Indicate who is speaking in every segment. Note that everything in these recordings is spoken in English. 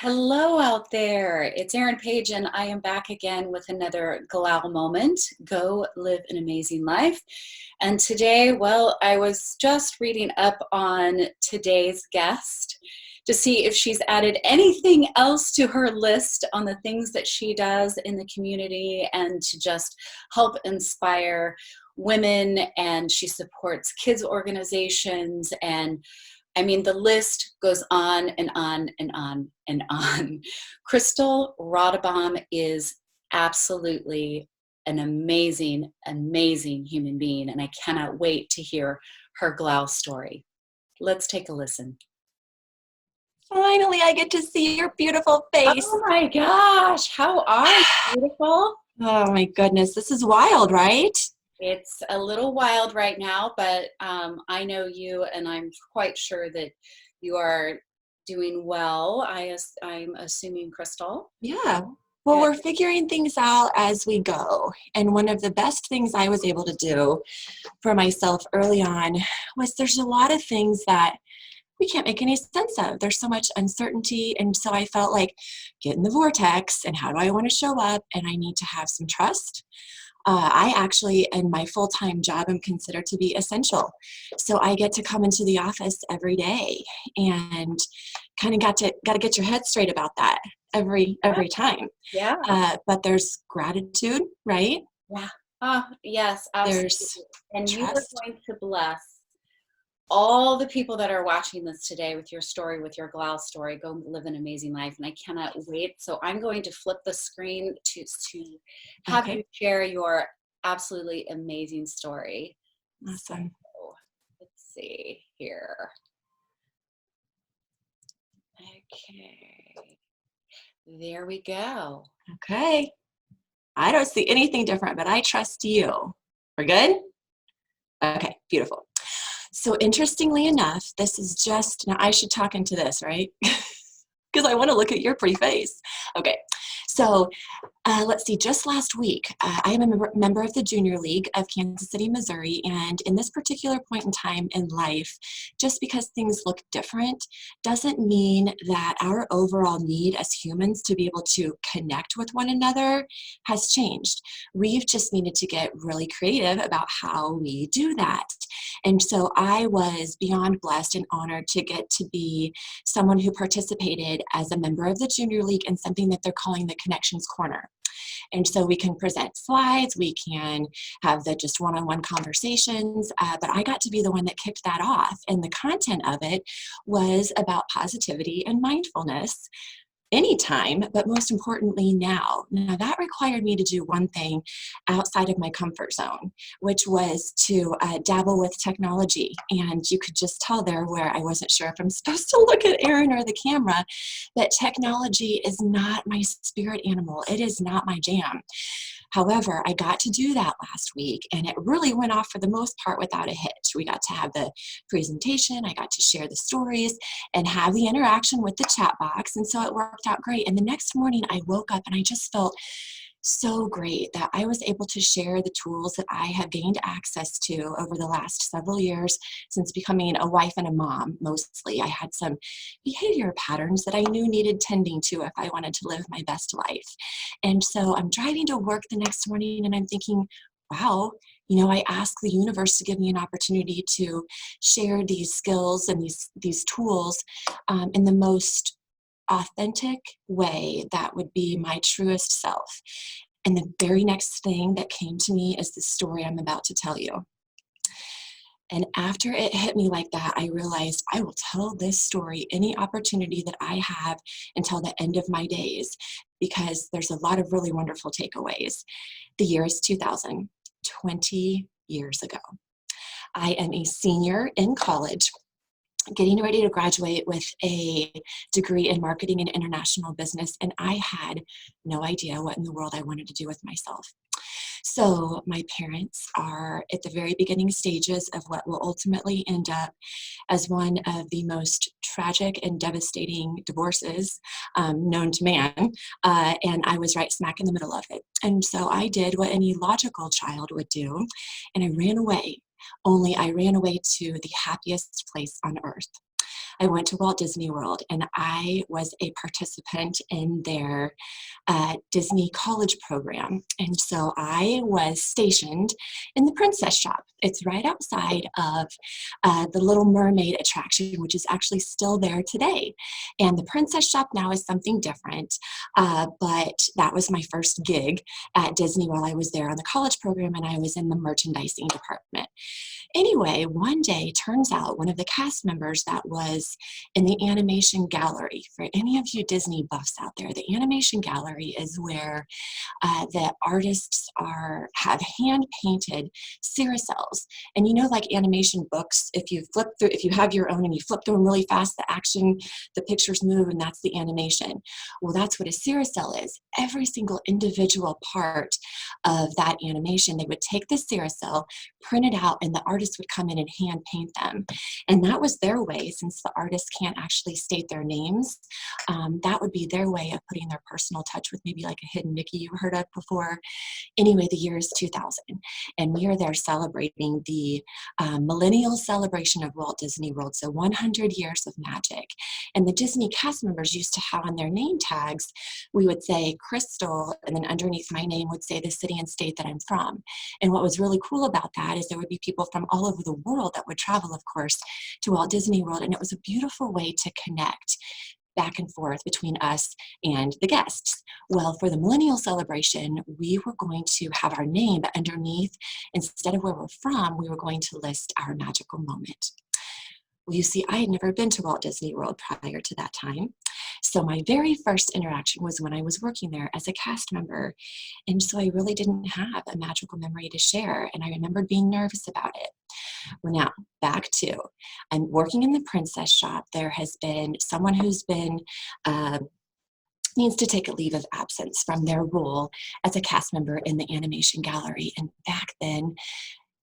Speaker 1: Hello out there. It's Erin Page, and I am back again with another GLAAL moment. Go live an amazing life. And today, well, I was just reading up on today's guest to see if she's added anything else to her list on the things that she does in the community and to just help inspire women. And she supports kids organizations, and I mean, the list goes on and on and on and on. Kristal Ronnebaum is absolutely an amazing, amazing human being, and I cannot wait to hear her GLAAL story. Let's take a listen.
Speaker 2: Finally, I get to see your beautiful face.
Speaker 1: Oh my gosh, how are you, beautiful?
Speaker 2: Oh my goodness, this is wild, right?
Speaker 1: It's a little wild right now, but I know you, and I'm quite sure that you are doing well. I'm assuming, Kristal.
Speaker 2: Yeah. Well, we're figuring things out as we go. And one of the best things I was able to do for myself early on was there's a lot of things that we can't make any sense of. There's so much uncertainty. And so I felt like get in the vortex and how do I want to show up? And I need to have some trust. I actually, in my full-time job, am considered to be essential. So I get to come into the office every day and kind of got to get your head straight about that every time.
Speaker 1: Yeah.
Speaker 2: But there's gratitude, right?
Speaker 1: Yeah. Oh, yes, absolutely.
Speaker 2: There's
Speaker 1: And you are
Speaker 2: trust.
Speaker 1: going to bless all the people that are watching this today with your story, with your GLAAL story. Go live an amazing life, and I cannot wait. So I'm going to flip the screen to have you share your absolutely amazing story.
Speaker 2: Awesome.
Speaker 1: So, let's see here. Okay, there we go.
Speaker 2: Okay. I don't see anything different, but I trust you. We're good? Okay, beautiful. So interestingly enough, this is just, now I should talk into this, right? Because I want to look at your pretty face. Okay, so let's see, just last week, I am a member of the Junior League of Kansas City, Missouri, and in this particular point in time in life, just because things look different doesn't mean that our overall need as humans to be able to connect with one another has changed. We've just needed to get really creative about how we do that. And so I was beyond blessed and honored to get to be someone who participated as a member of the Junior League in something that they're calling the Connections Corner. And so we can present slides, we can have the just one-on-one conversations, but I got to be the one that kicked that off. And the content of it was about positivity and mindfulness anytime, but most importantly now. Now that required me to do one thing outside of my comfort zone, which was to dabble with technology. And you could just tell there where I wasn't sure if I'm supposed to look at Erin or the camera, that technology is not my spirit animal. It is not my jam. However, I got to do that last week, and it really went off for the most part without a hitch. We got to have the presentation, I got to share the stories, and have the interaction with the chat box, and so it worked out great. And the next morning, I woke up and I just felt so great that I was able to share the tools that I have gained access to over the last several years since becoming a wife and a mom. Mostly, I had some behavior patterns that I knew needed tending to if I wanted to live my best life. And so I'm driving to work the next morning and I'm thinking, wow, I asked the universe to give me an opportunity to share these skills and these tools in the most authentic way that would be my truest self. And the very next thing that came to me is the story I'm about to tell you. And after it hit me like that, I realized I will tell this story any opportunity that I have until the end of my days, because there's a lot of really wonderful takeaways. The year is 2000, 20 years ago. I am a senior in college, getting ready to graduate with a degree in marketing and international business, and I had no idea what in the world I wanted to do with myself. So my parents are at the very beginning stages of what will ultimately end up as one of the most tragic and devastating divorces known to man, and I was right smack in the middle of it. And so I did what any logical child would do, and I ran away. Only I ran away to the happiest place on earth. I went to Walt Disney World, and I was a participant in their Disney college program. And so I was stationed in the princess shop. It's right outside of the Little Mermaid attraction, which is actually still there today. And the princess shop now is something different, but that was my first gig at Disney while I was there on the college program, and I was in the merchandising department. Anyway, one day, turns out one of the cast members that was in the animation gallery, for any of you Disney buffs out there, the animation gallery is where the artists have hand painted carousels. And you know, like animation books, if you flip through, if you have your own and you flip through them really fast, the action, the pictures move, and that's the animation. Well, that's what a carousel is. Every single individual part of that animation, they would take the carousel, print it out, and the artist would come in and hand paint them. And that was their way, since the artists can't actually state their names, that would be their way of putting their personal touch with maybe like a hidden Mickey you heard of before. Anyway, the year is 2000, and we are there celebrating the millennial celebration of Walt Disney World, so 100 years of magic. And the Disney cast members used to have on their name tags, we would say Kristal, and then underneath my name would say the city and state that I'm from. And what was really cool about that is there would be people from all over the world that would travel, of course, to Walt Disney World, and it was a beautiful way to connect back and forth between us and the guests. Well, for the millennial celebration, we were going to have our name, but underneath, instead of where we're from, we were going to list our magical moment. Well, you see, I had never been to Walt Disney World prior to that time. So my very first interaction was when I was working there as a cast member. And so I really didn't have a magical memory to share. And I remembered being nervous about it. Well, now back to, I'm working in the princess shop. There has been someone who's been, needs to take a leave of absence from their role as a cast member in the animation gallery. And back then,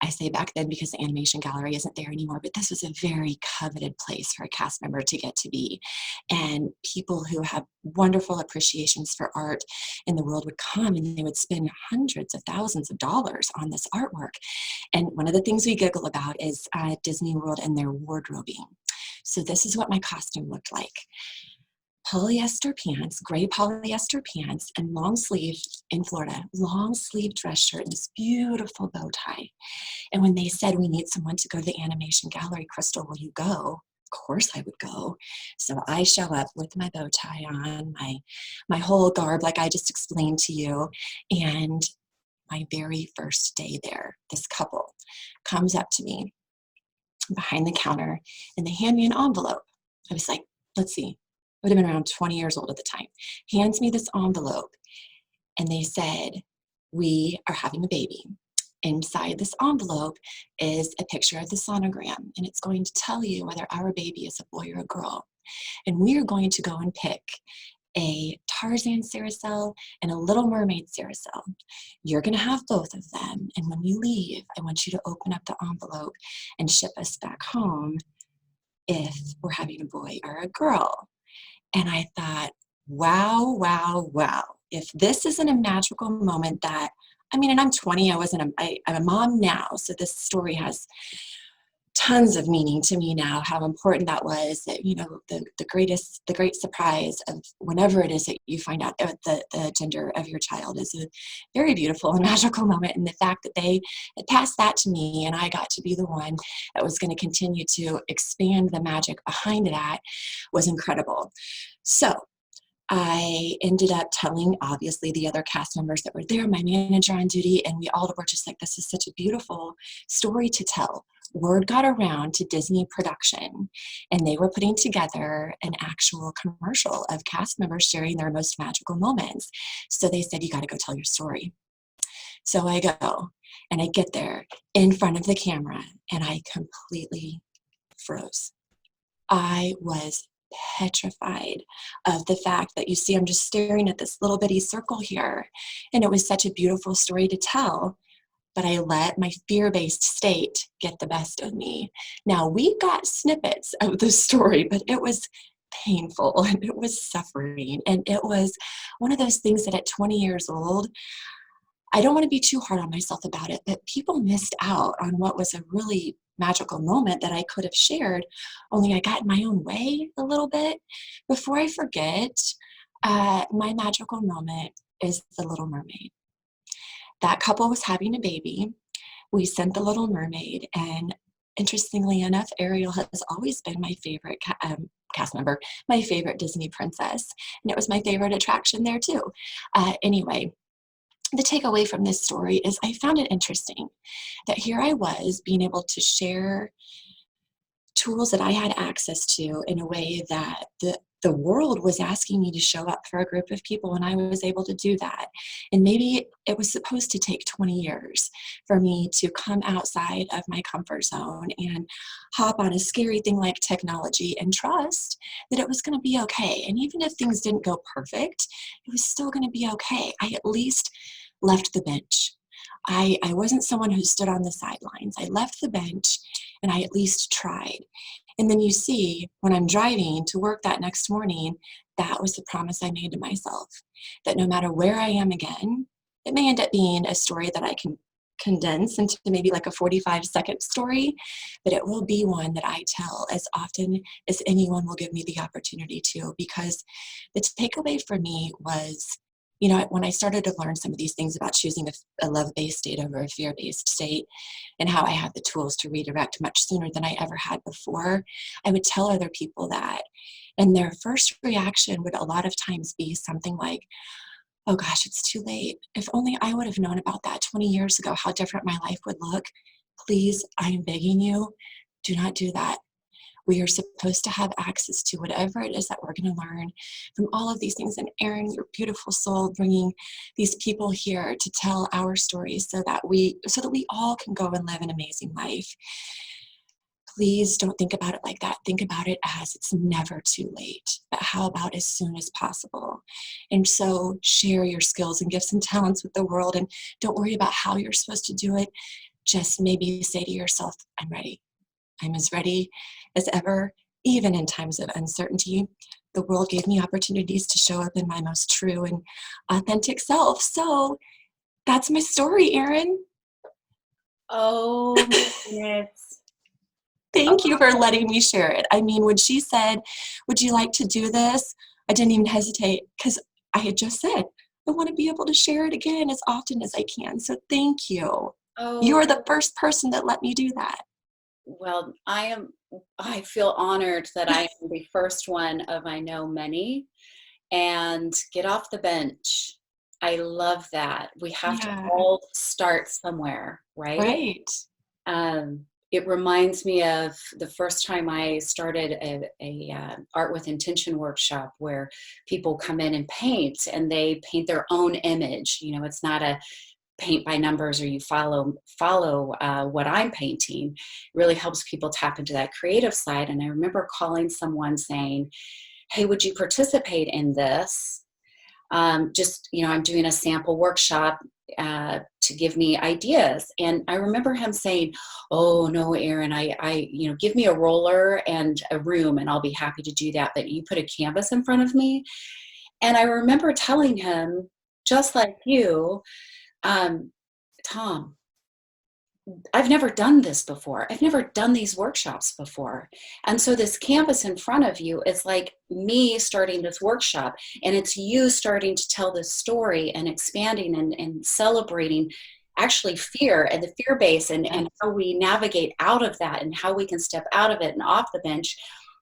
Speaker 2: I say back then because the animation gallery isn't there anymore, but this was a very coveted place for a cast member to get to be. And people who have wonderful appreciations for art in the world would come, and they would spend hundreds of thousands of dollars on this artwork. And one of the things we giggle about is Disney World and their wardrobing. So this is what my costume looked like. Polyester pants, gray polyester pants, and long sleeve, in Florida, long sleeve dress shirt and this beautiful bow tie. And when they said, we need someone to go to the animation gallery, Kristal, will you go? Of course I would go. So I show up with my bow tie on, my whole garb like I just explained to you. And my very first day there, this couple comes up to me behind the counter and they hand me an envelope. I was like, let's see, I would have been around 20 years old at the time. Hands me this envelope and they said, we are having a baby. Inside this envelope is a picture of the sonogram, and it's going to tell you whether our baby is a boy or a girl. And we are going to go and pick a Tarzan carousel and a Little Mermaid carousel. You're going to have both of them, and when we leave, I want you to open up the envelope and ship us back home if we're having a boy or a girl. And I thought, wow, wow, wow. If this isn't a magical moment that, I mean, and I'm 20, I'm a mom now, so this story has tons of meaning to me now, how important that was, that, you know, the great surprise of whenever it is that you find out the gender of your child is a very beautiful and magical moment. And the fact that they had passed that to me and I got to be the one that was going to continue to expand the magic behind that was incredible. So I ended up telling, obviously, the other cast members that were there, my manager on duty, and we all were just like, this is such a beautiful story to tell. Word got around to Disney Production, and they were putting together an actual commercial of cast members sharing their most magical moments. So they said, you got to go tell your story. So I go, and I get there in front of the camera, and I completely froze. I was petrified of the fact that, you see, I'm just staring at this little bitty circle here. And it was such a beautiful story to tell, but I let my fear-based state get the best of me. Now, we got snippets of the story, but it was painful and it was suffering. And it was one of those things that at 20 years old, I don't want to be too hard on myself about it, but people missed out on what was a really magical moment that I could have shared, only I got in my own way a little bit. Before I forget, my magical moment is The Little Mermaid. That couple was having a baby. We sent The Little Mermaid, and interestingly enough, Ariel has always been my favorite cast member, my favorite Disney princess, and it was my favorite attraction there too. Anyway, the takeaway from this story is I found it interesting that here I was being able to share tools that I had access to in a way that the world was asking me to show up for a group of people, and I was able to do that. And maybe it was supposed to take 20 years for me to come outside of my comfort zone and hop on a scary thing like technology and trust that it was going to be okay. And even if things didn't go perfect, it was still going to be okay. I at least left the bench. I wasn't someone who stood on the sidelines. I left the bench and I at least tried. And then you see, when I'm driving to work that next morning, that was the promise I made to myself, that no matter where I am again, it may end up being a story that I can condense into maybe like a 45-second story, but it will be one that I tell as often as anyone will give me the opportunity to, because the takeaway for me was, you know, when I started to learn some of these things about choosing a love-based state over a fear-based state, and how I had the tools to redirect much sooner than I ever had before, I would tell other people that. And their first reaction would a lot of times be something like, oh gosh, it's too late. If only I would have known about that 20 years ago, how different my life would look. Please, I am begging you, do not do that. We are supposed to have access to whatever it is that we're going to learn from all of these things. And Erin, your beautiful soul, bringing these people here to tell our stories so that we all can go and live an amazing life. Please don't think about it like that. Think about it as it's never too late, but how about as soon as possible? And so share your skills and gifts and talents with the world, and don't worry about how you're supposed to do it. Just maybe say to yourself, I'm ready. I'm as ready as ever, even in times of uncertainty. The world gave me opportunities to show up in my most true and authentic self. So that's my story, Erin.
Speaker 1: Oh my goodness.
Speaker 2: Thank you for letting me share it. I mean, when she said, would you like to do this? I didn't even hesitate, because I had just said, I want to be able to share it again as often as I can. So thank you. You
Speaker 1: Oh,
Speaker 2: are the first person that let me do that.
Speaker 1: well, I feel honored that I am the first one of I know many. And get off the bench. I love that. We have to
Speaker 2: Yeah,
Speaker 1: all start somewhere, right?
Speaker 2: right.
Speaker 1: It reminds me of the first time I started a art with intention workshop, where people come in and paint, and they paint their own image. You know, it's not a paint by numbers or you follow what I'm painting. It really helps people tap into that creative side. And I remember calling someone saying, hey, would you participate in this? Just, you know, I'm doing a sample workshop to give me ideas. And I remember him saying, oh no, Erin, you know, give me a roller and a room and I'll be happy to do that. But you put a canvas in front of me. And I remember telling him, just like you, um, Tom, I've never done this before. I've never done these workshops before. And so this canvas in front of you is like me starting this workshop, and it's you starting to tell this story and expanding and celebrating actually fear and the fear base,
Speaker 2: Yeah.
Speaker 1: and how we navigate out of that and how we can step out of it and off the bench.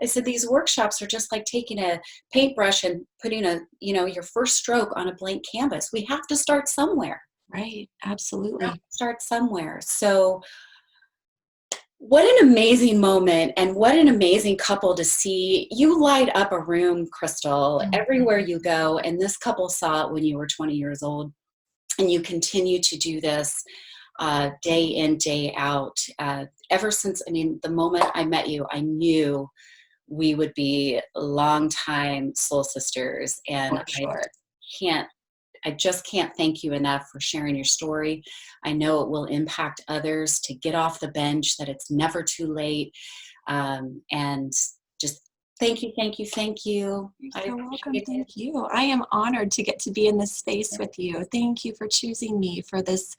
Speaker 1: I said, these workshops are just like taking a paintbrush and putting you know, your first stroke on a blank canvas. We have to start somewhere.
Speaker 2: Right,
Speaker 1: Have to
Speaker 2: absolutely.
Speaker 1: start somewhere. So what an amazing moment, and what an amazing couple to see. You light up a room, Kristal,
Speaker 2: Mhm.
Speaker 1: everywhere you go. And this couple saw it when you were 20 years old. And you continue to do this day in, day out. Ever since, I mean, the moment I met you, I knew we would be longtime soul sisters. And
Speaker 2: For sure.
Speaker 1: can't I just can't thank you enough for sharing your story. I know it will impact others to get off the bench, that it's never too late. And just Thank you, thank you, thank you.
Speaker 2: You're
Speaker 1: I
Speaker 2: so welcome.
Speaker 1: appreciate it.
Speaker 2: Thank you. I am honored to get to be in this space with you. Thank you for choosing me for this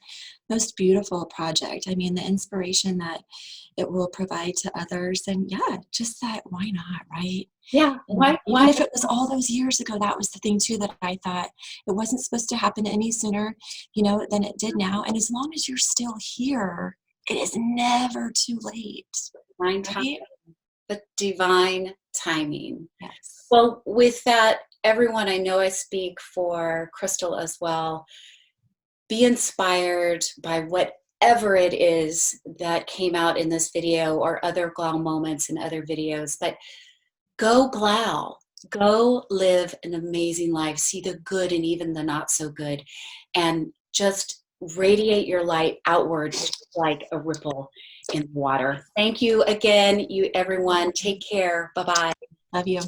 Speaker 2: most beautiful project. I mean, the inspiration that it will provide to others. And yeah, just that, why not, right?
Speaker 1: Yeah,
Speaker 2: Even
Speaker 1: why?
Speaker 2: if it was all those years ago, that was the thing too that I thought it wasn't supposed to happen any sooner, than it did now. And as long as you're still here, it is never too late,
Speaker 1: Divine timing,
Speaker 2: right?
Speaker 1: but divine timing.
Speaker 2: Yes.
Speaker 1: Well, with that, everyone, I know I speak for Kristal as well. Be inspired by whatever it is that came out in this video or other GLAAL moments in other videos, but go GLAAL. Go live an amazing life. See the good and even the not so good. And just radiate your light outward like a ripple in water. Thank you again, you everyone. Take care. Bye-bye.
Speaker 2: Love you.